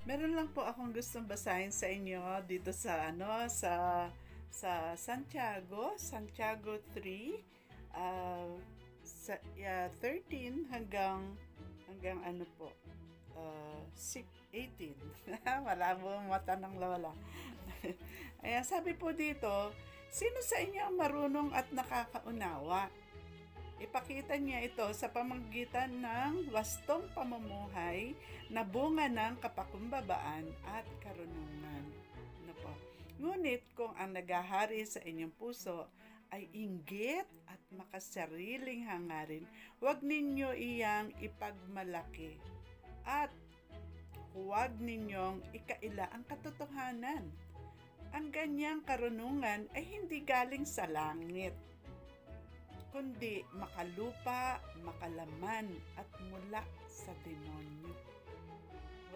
Meron lang po akong gustong basahin sa inyo dito sa Santiago 3 sa 13 hanggang ano po 18. Wala po mata ng lola. Ayan, sabi po dito, sino sa inyo ang marunong at nakakaunawa? Ipakita niya ito sa pamamagitan ng wastong pamumuhay na bunga ng kapakumbabaan at karunungan. Ano po? Ngunit kung ang naghahari sa inyong puso ay inggit at makasariling hangarin, huwag ninyo iyang ipagmalaki at huwag ninyong ikaila ang katotohanan. Ang ganyang karunungan ay hindi galing sa langit, kundi makalupa, makalaman at mula sa demonyo.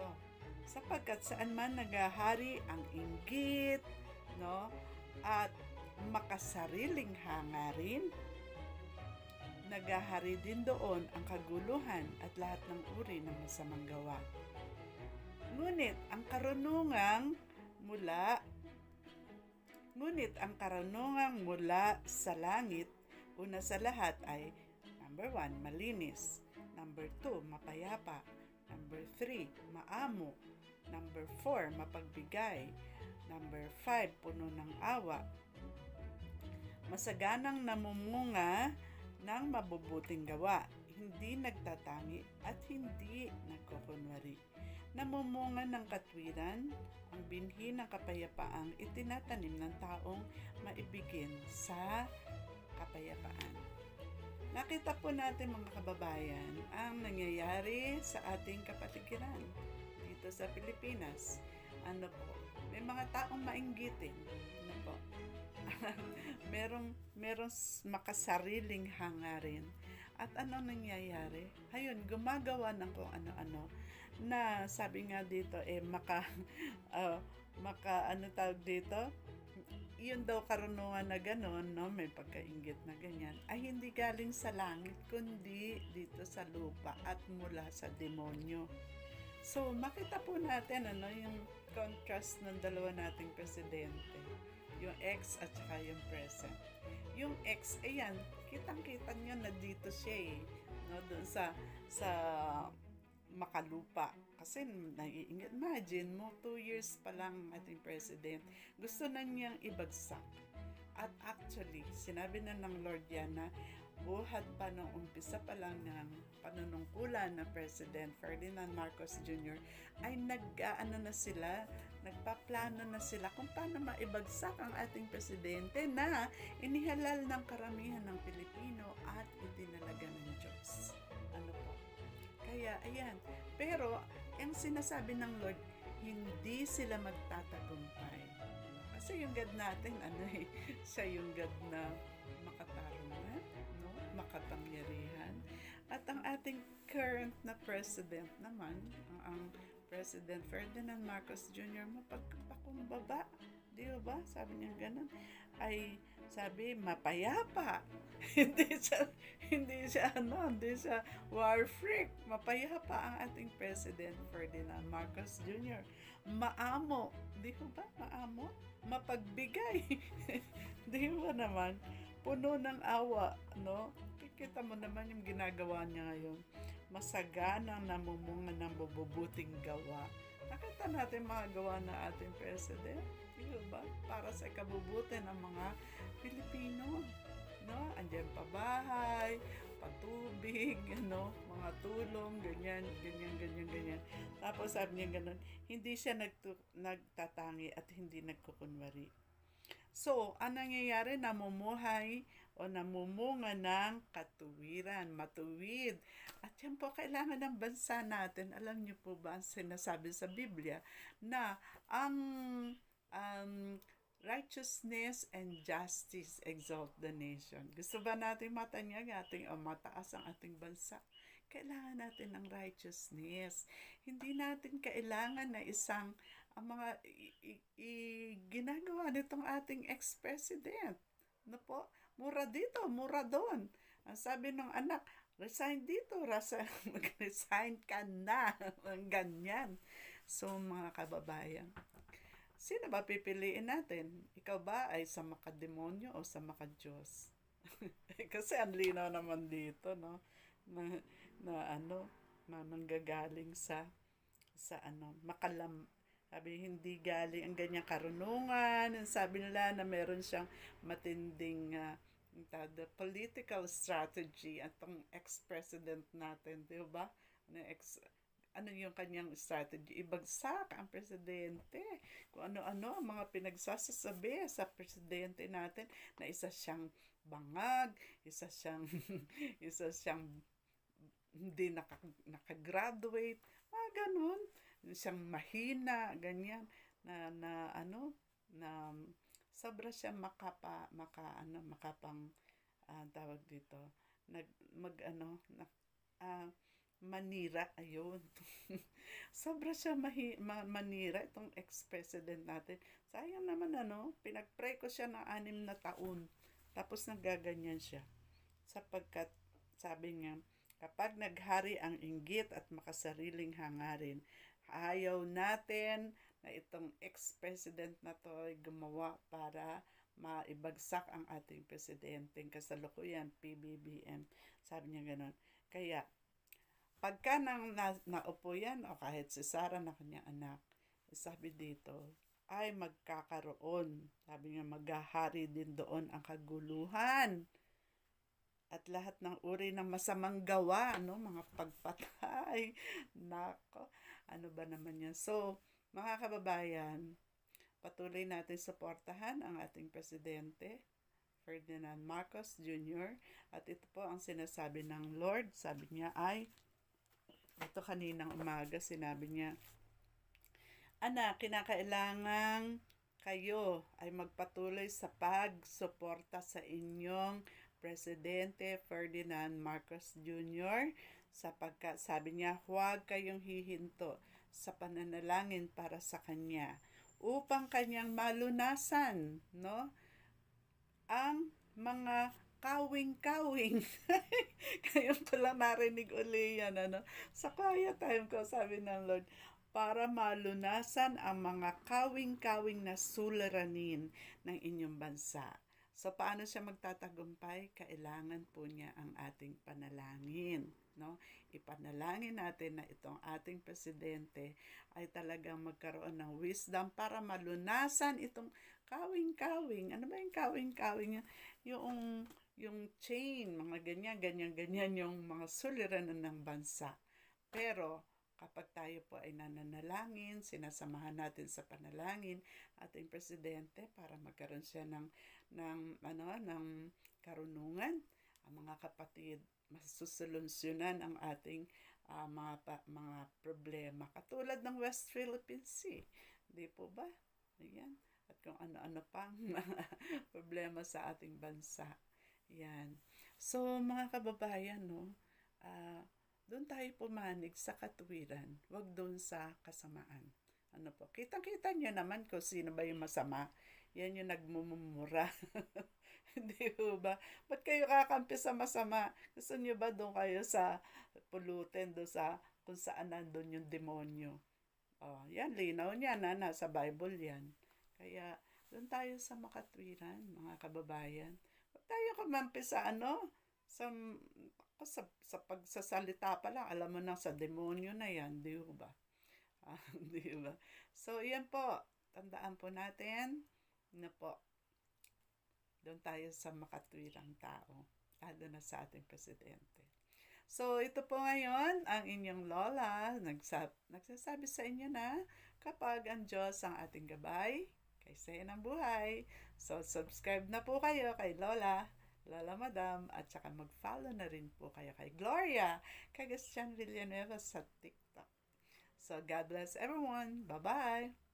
Wow. Sapagkat saan man naghahari ang inggit, no, at makasariling hangarin, naghahari din doon ang kaguluhan at lahat ng uri ng masamang gawa. Ngunit ang karunungang mula sa langit, una sa lahat ay number 1, malinis. Number 2, mapayapa. Number 3, maamo. Number 4, mapagbigay. Number 5, puno ng awa. Masaganang namumunga ng mabubuting gawa, hindi nagtatangi at hindi nagkukunwari. Namumunga ng katwiran, ang binhi ng kapayapaang itinatanim ng taong maibigin sa kapayapaan. Nakita po natin mga kababayan ang nangyayari sa ating kapaligiran dito sa Pilipinas. Ano po? May mga taong mainggitin. Ano po? merong makasariling hangarin. At ano nangyayari? Ayun, gumagawa ng kung ano-ano na sabi nga dito ano tawag dito? Yun daw karunungan na gano'n, no? May pagkainggit na ganyan, ay hindi galing sa langit, kundi dito sa lupa at mula sa demonyo. So, makita po natin yung contrast ng dalawa nating presidente. Yung ex at saka yung present. Yung ex, ayan, kitang-kita nyo na dito siya no? Doon sa makalupa. Kasi imagine mo, 2 years pa lang ating president, gusto na niyang ibagsak. At actually, sinabi na ng Lord yan na buhat pa nung umpisa pa lang ng panunungkulan na President Ferdinand Marcos Jr. ay nagpaplano na sila kung paano maibagsak ang ating presidente na inihalal ng karamihan ng Pilipino at itinalaga ng Diyos. Ano po? Kaya, ayan. Pero, ang sinasabi ng Lord, hindi sila magtatagumpay. Kasi yung God natin, siya yung God na makatarungan, no? Makapangyarihan. At ang ating current na president naman, ang President Ferdinand Marcos Jr., mapagpakumbaba. Di ba? Sabi niya ganun. Ay, sabi, mapayapa. hindi siya war freak. Mapayapa ang ating President Ferdinand Marcos Jr. Maamo. Di ba? Maamo. Mapagbigay. Di ba naman? Puno ng awa, no? Kikita mo naman yung ginagawa niya ngayon. Masaganang namumunga ng mabubuting gawa. Nakita natin mga gawa ng ating president, diba? Para sa ikabubuti ng mga Pilipino, no? Andiyan pa bahay, patubig, mga tulong, ganyan. Tapos sabi niya ganun, hindi siya nagtatangi at hindi nagkukunwari. So, ang nangyayari, namumuhay o namumunga ng katuwiran, matuwid. At yan po, kailangan ng bansa natin. Alam niyo po ba ang sinasabi sa Biblia na ang righteousness and justice exalt the nation. Gusto ba natin matanyag mataas ang ating bansa? Kailangan natin ng righteousness. Hindi natin kailangan na ang mga ginagawa nitong ating ex-president. No po? Mura dito, mura doon. Ang sabi ng anak, resign dito, mag-resign ka na. Ganyan. So mga kababayan, sino ba pipiliin natin? Ikaw ba ay sa makademonyo o sa makadiyos? Kasi ang linaw naman dito, no? Na, na nanggagaling sa sabi hindi galing ang ganyang karunungan. Sabi nila na meron siyang matinding the political strategy at ang ex-president natin, di ba? Ano yung kanyang strategy? Ibagsak ang presidente. Kung ano-ano ang mga pinagsasasabi sa presidente natin na isa siyang bangag, isa siyang isa siyang hindi nakagraduate, mga ganun. Siyang mahina, ganyan, na sobra siyang makapang, tawag dito, manira, ayun. Sobra siya manira, itong ex-president natin. Sayang naman, pinag-pray ko siya ng 6 na taon. Tapos nagaganyan siya. Sapagkat, sabi niya, kapag naghari ang inggit at makasariling hangarin, ayaw natin na itong ex-president na to ay gumawa para maibagsak ang ating presidenteng kasalukuyan, PBBM. Sabi niya gano'n. Kaya, pagka naupo yan, o kahit si Sarah na kanyang anak, sabi dito, ay magkakaroon. Sabi niya, maghahari din doon ang kaguluhan. At lahat ng uri ng masamang gawa, mga pagpatay. Nako, ano ba naman yan? So, mga kababayan, patuloy natin suportahan ang ating presidente, Ferdinand Marcos Jr. At ito po ang sinasabi ng Lord. Sabi niya ay, ito kaninang umaga, sinabi niya, anak, kinakailangan kayo ay magpatuloy sa pagsuporta sa inyong Presidente Ferdinand Marcos Jr. sapagkat sabi niya, huwag kayong hihinto sa pananalangin para sa kanya upang kanyang malunasan, ang mga kawing-kawing. Ngayon ko lang narinig uli yan, sa quiet time ko, sabi ng Lord, para malunasan ang mga kawing-kawing na suliranin ng inyong bansa. So, paano siya magtatagumpay? Kailangan po niya ang ating panalangin. Ipanalangin natin na itong ating presidente ay talagang magkaroon ng wisdom para malunasan itong kawing-kawing. Ano ba yung kawing-kawing? Yung chain, mga ganyan yung mga suliranan ng bansa. Pero, kapag tayo po ay nananalangin, sinasamahan natin sa panalangin ating presidente para magkaroon siya ng karunungan, ang mga kapatid, masusolusyonan ang ating mga problema. Katulad ng West Philippine Sea. Di po ba? Ayan. At kung ano-ano pang problema sa ating bansa. Yan. So, mga kababayan, doon tayo pumanig sa katuwiran, wag doon sa kasamaan. Kitang-kita nyo naman kung sino ba yung masama. Yan yung nagmumura. Hindi ba? Ba't kayo kakampi sa masama? Gusto nyo ba doon kayo sa pulutin, doon sa kung saan nandun yung demonyo? Yan, linaw niya nasa Bible yan. Kaya, doon tayo sa makatwiran, mga kababayan. Huwag tayo kumampi sa sa pagsasalita pa lang, alam mo na sa demonyo na yan, di ba? Di ba? So, yan po. Tandaan po natin na po, doon tayo sa makatwirang tao, lalo na sa ating presidente. So, ito po ngayon, ang inyong lola, nagsasabi sa inyo na kapag ang Diyos ang ating gabay, kaysa ng buhay. So, subscribe na po kayo kay Lola Madam, at saka mag-follow na rin po kayo kay Gloria Cagastian Villanueva sa TikTok. So, God bless everyone. Bye-bye!